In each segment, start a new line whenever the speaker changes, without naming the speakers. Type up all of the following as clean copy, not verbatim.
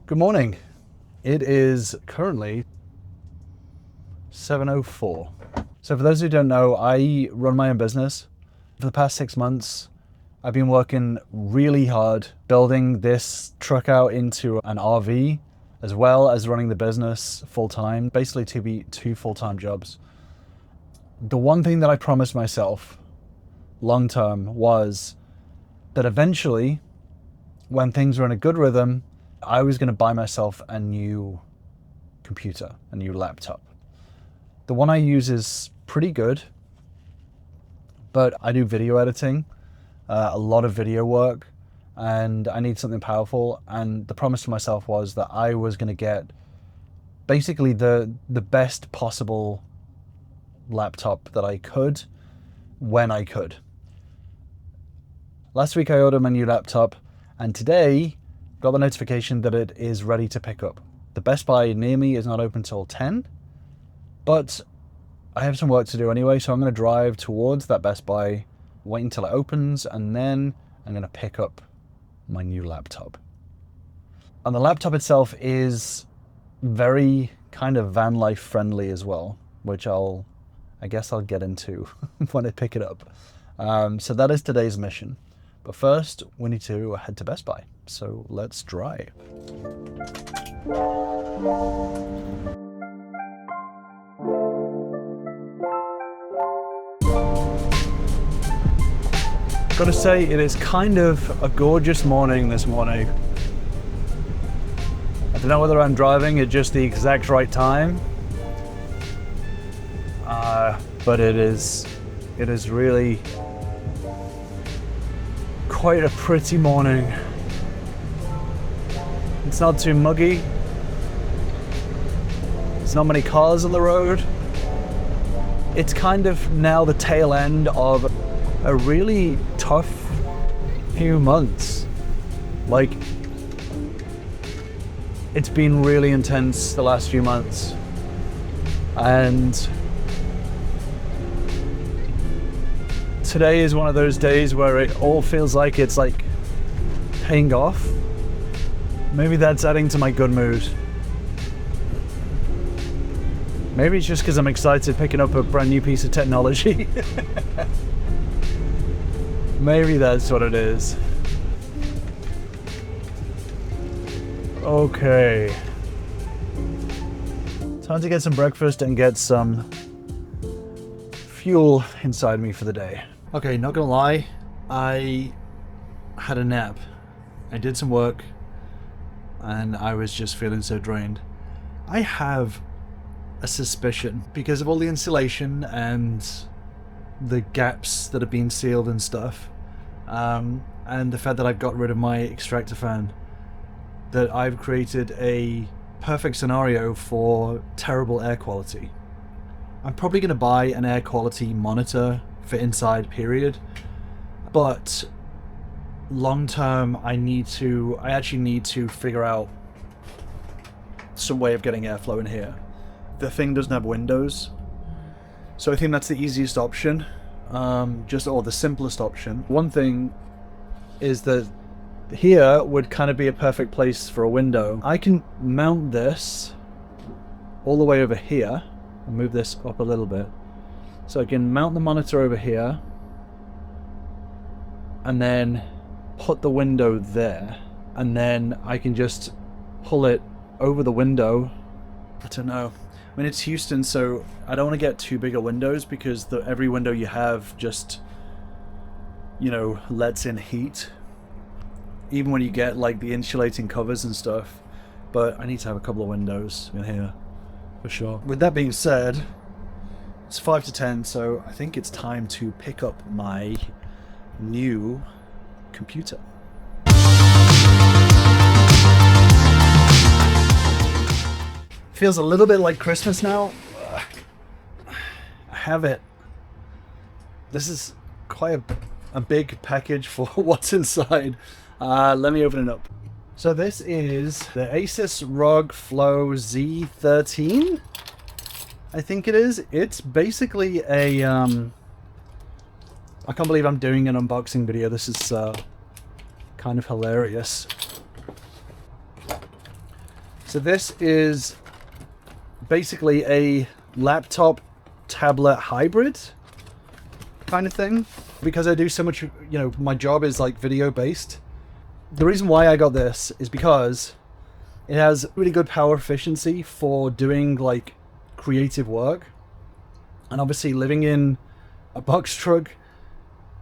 Good morning. It is currently 7:04. So for those who don't know, I run my own business. For the past 6 months, I've been working really hard building this truck out into an RV, as well as running the business full-time, basically two full-time jobs. The one thing that I promised myself long-term was that eventually, when things were in a good rhythm, I was going to buy myself a new computer, a new laptop. The one I use is pretty good, but I do video editing, a lot of video work, and I need something powerful. And the promise to myself was that I was going to get basically the best possible laptop that I could when I could. Last week I ordered my new laptop, and today got the notification that it is ready to pick up. The Best Buy near me is not open till 10, but I have some work to do anyway, so I'm going to drive towards that Best Buy, wait until it opens, and then I'm going to pick up my new laptop. And the laptop itself is very kind of van life friendly as well, which I guess I'll get into when I pick it up. So that is today's mission. But first, we need to head to Best Buy. So let's drive. Gotta say, it is kind of a gorgeous morning this morning. I don't know whether I'm driving at just the exact right time, but it is really quite a pretty morning. It's not too muggy. There's not many cars on the road. It's kind of now the tail end of a really tough few months. Like, it's been really intense the last few months. And today is one of those days where it all feels like it's like paying off. Maybe that's adding to my good mood. Maybe it's just because I'm excited picking up a brand new piece of technology. Maybe that's what it is. Okay. Time to get some breakfast and get some fuel inside me for the day. Okay, not gonna lie, I had a nap. I did some work and I was just feeling so drained. I have a suspicion, because of all the insulation and the gaps that have been sealed and stuff, and the fact that I've got rid of my extractor fan, that I've created a perfect scenario for terrible air quality. I'm probably going to buy an air quality monitor for inside, period, but long term I actually need to figure out some way of getting airflow in here. The thing doesn't have windows, so I think that's the easiest option, or the simplest option. One thing is that here would kind of be a perfect place for a window. I can mount this all the way over here and move this up a little bit. So I can mount the monitor over here and then put the window there, and then I can just pull it over the window. I don't know. I mean, it's Houston, so I don't want to get too big of windows, because every window you have just, lets in heat, even when you get like the insulating covers and stuff. But I need to have a couple of windows in here for sure. With that being said, it's 5 to 10, so I think it's time to pick up my new computer. Feels a little bit like Christmas now. I have it. This is quite a big package for what's inside. Let me open it up. So this is the ASUS ROG Flow Z13, I think it is. It's basically a I can't believe I'm doing an unboxing video. This is kind of hilarious. So this is basically a laptop tablet hybrid kind of thing. Because I do so much, my job is like video based. The reason why I got this is because it has really good power efficiency for doing like creative work. And obviously living in a box truck,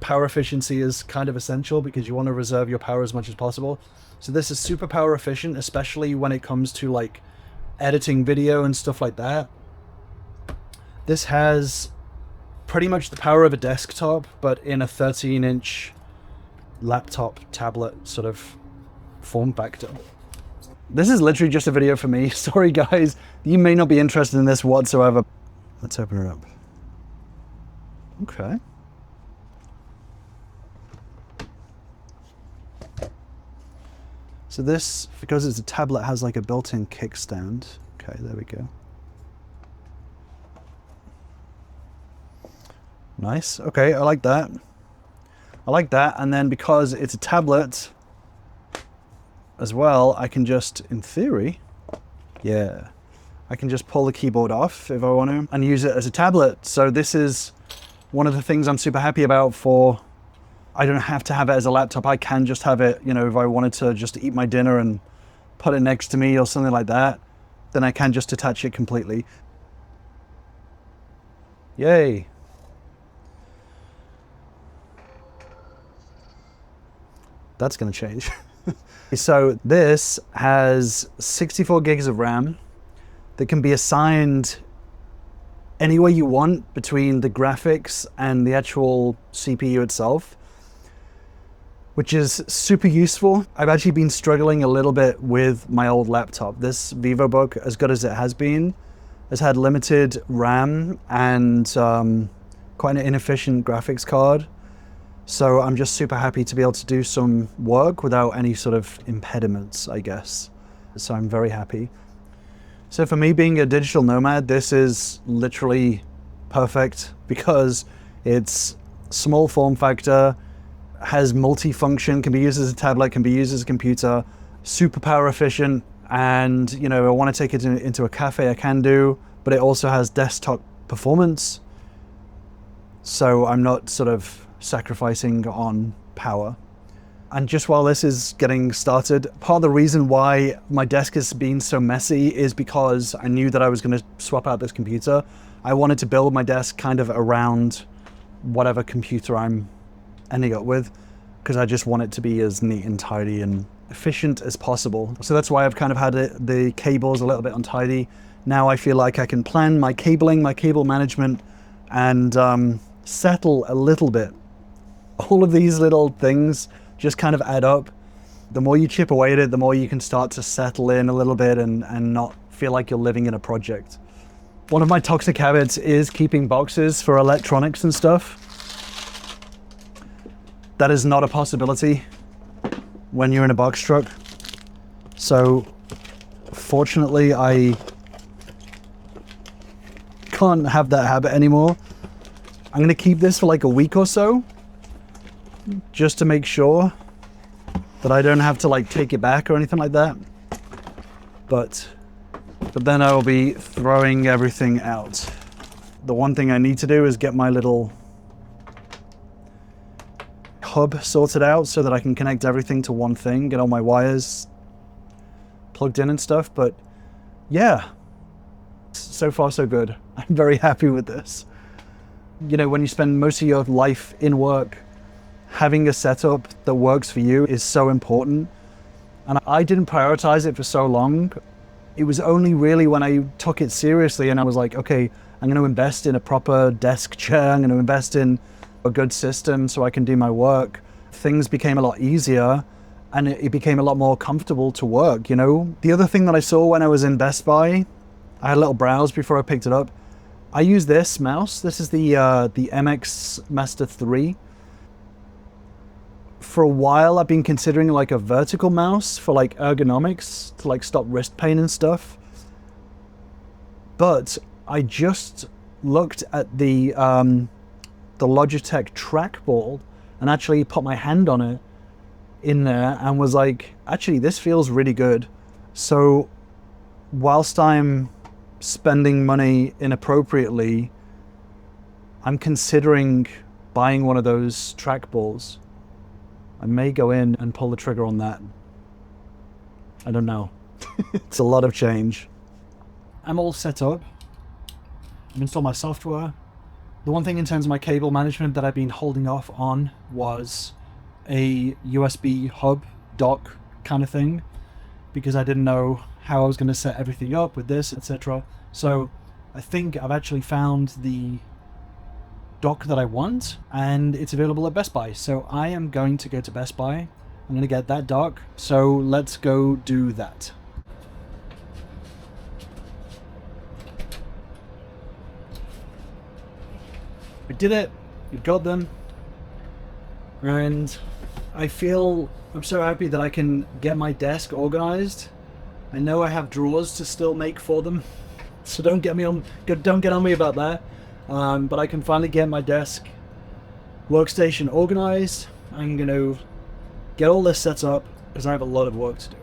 power efficiency is kind of essential because you want to reserve your power as much as possible. So this is super power efficient, especially when it comes to like editing video and stuff like that. This has pretty much the power of a desktop, but in a 13-inch laptop tablet sort of form factor. This is literally just a video for me. Sorry guys, you may not be interested in this whatsoever. Let's open it up. Okay. So this, because it's a tablet, has like a built-in kickstand. Okay, there we go. Nice. Okay, I like that. I like that. And then because it's a tablet as well, I can just, in theory, yeah, I can just pull the keyboard off if I want to and use it as a tablet. So this is one of the things I'm super happy about for, I don't have to have it as a laptop. I can just have it, if I wanted to just eat my dinner and put it next to me or something like that, then I can just attach it completely. Yay. That's going to change. So this has 64 gigs of RAM that can be assigned any way you want between the graphics and the actual CPU itself, which is super useful. I've actually been struggling a little bit with my old laptop. This VivoBook, as good as it has been, has had limited RAM and quite an inefficient graphics card. So I'm just super happy to be able to do some work without any sort of impediments, I guess. So I'm very happy. So for me, being a digital nomad, this is literally perfect because it's small form factor, has multi-function, can be used as a tablet, can be used as a computer, super power efficient, and I want to take it into a cafe, I can do, but it also has desktop performance. So I'm not sort of sacrificing on power. And just while this is getting started, part of the reason why my desk has been so messy is because I knew that I was going to swap out this computer. I wanted to build my desk kind of around whatever computer I'm ending up with, because I just want it to be as neat and tidy and efficient as possible. So that's why I've kind of had the cables a little bit untidy. Now I feel like I can plan my cabling, my cable management, and settle a little bit. All of these little things just kind of add up. The more you chip away at it, the more you can start to settle in a little bit and not feel like you're living in a project. One of my toxic habits is keeping boxes for electronics and stuff. That is not a possibility when you're in a box truck. So fortunately, I can't have that habit anymore. I'm gonna keep this for like a week or so, just to make sure that I don't have to like take it back or anything like that. But then I will be throwing everything out. The one thing I need to do is get my little hub sorted out so that I can connect everything to one thing, get all my wires plugged in and stuff. But yeah, so far so good. I'm very happy with this. When you spend most of your life in work, having a setup that works for you is so important. And I didn't prioritize it for so long. It was only really when I took it seriously and I was like, okay, I'm going to invest in a proper desk chair. I'm going to invest in a good system so I can do my work. Things became a lot easier and it became a lot more comfortable to work, The other thing that I saw when I was in Best Buy, I had a little browse before I picked it up. I use this mouse. This is the MX Master 3. For a while, I've been considering like a vertical mouse for like ergonomics to like stop wrist pain and stuff. But I just looked at the Logitech trackball and actually put my hand on it in there and was like, actually, this feels really good. So whilst I'm spending money inappropriately, I'm considering buying one of those trackballs. I may go in and pull the trigger on that. I don't know. It's a lot of change. I'm all set up. I've installed my software. The one thing in terms of my cable management that I've been holding off on was a USB hub dock kind of thing, because I didn't know how I was going to set everything up with this, etc. So I think I've actually found the dock that I want, and it's available at Best Buy. So I am going to go to Best Buy. I'm going to get that dock. So let's go do that. We did it. We got them. And I'm so happy that I can get my desk organized. I know I have drawers to still make for them, so don't get on me about that. But I can finally get my desk workstation organized. I'm going to get all this set up because I have a lot of work to do.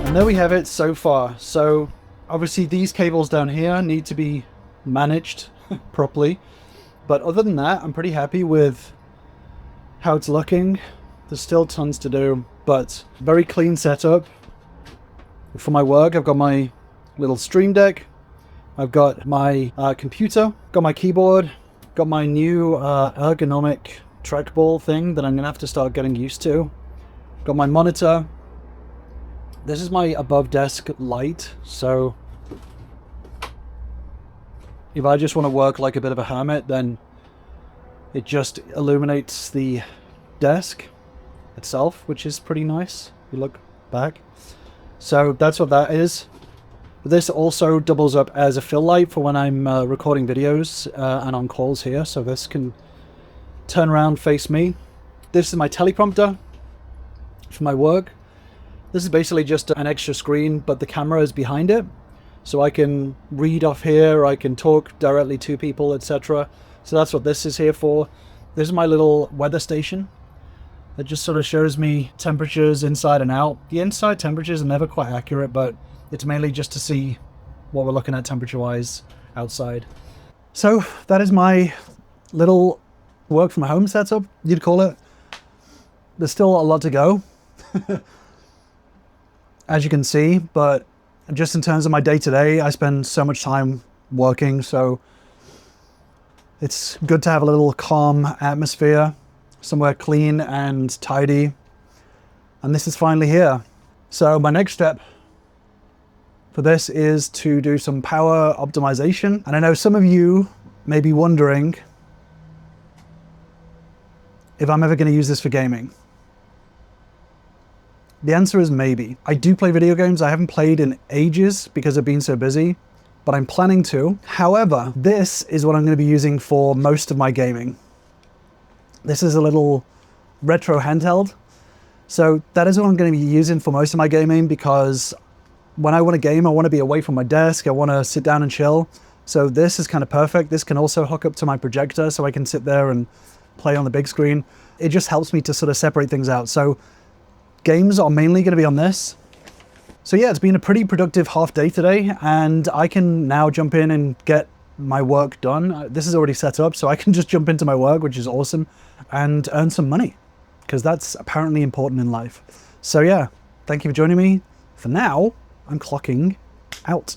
And there we have it so far. So obviously these cables down here need to be managed properly, but other than that, I'm pretty happy with how it's looking. There's still tons to do, but very clean setup. For my work, I've got my little Stream Deck, I've got my computer, got my keyboard, got my new ergonomic trackball thing that I'm gonna have to start getting used to, got my monitor. This is my above desk light, so if I just want to work like a bit of a hermit, then it just illuminates the desk itself, which is pretty nice. If you look back. So that's what that is. This also doubles up as a fill light for when I'm recording videos and on calls here, so this can turn around, face me. This is my teleprompter for my work. This is basically just an extra screen, but the camera is behind it. So I can read off here, I can talk directly to people, etc. So that's what this is here for. This is my little weather station. It just sort of shows me temperatures inside and out. The inside temperatures are never quite accurate, but it's mainly just to see what we're looking at temperature-wise outside. So that is my little work from home setup, you'd call it. There's still a lot to go. As you can see, but just in terms of my day-to-day, I spend so much time working, so it's good to have a little calm atmosphere, somewhere clean and tidy, and this is finally here. So my next step for this is to do some power optimization, and I know some of you may be wondering if I'm ever going to use this for gaming. The answer is maybe. I do play video games. I haven't played in ages because I've been so busy, but I'm planning to. However, this is what I'm going to be using for most of my gaming. This is a little retro handheld. So that is what I'm going to be using for most of my gaming, because when I want to game, I want to be away from my desk. I want to sit down and chill. So this is kind of perfect. This can also hook up to my projector so I can sit there and play on the big screen. It just helps me to sort of separate things out. So games are mainly going to be on this. So yeah, it's been a pretty productive half day today, and I can now jump in and get my work done. This is already set up, so I can just jump into my work, which is awesome, and earn some money, because that's apparently important in life. So yeah, thank you for joining me. For now, I'm clocking out.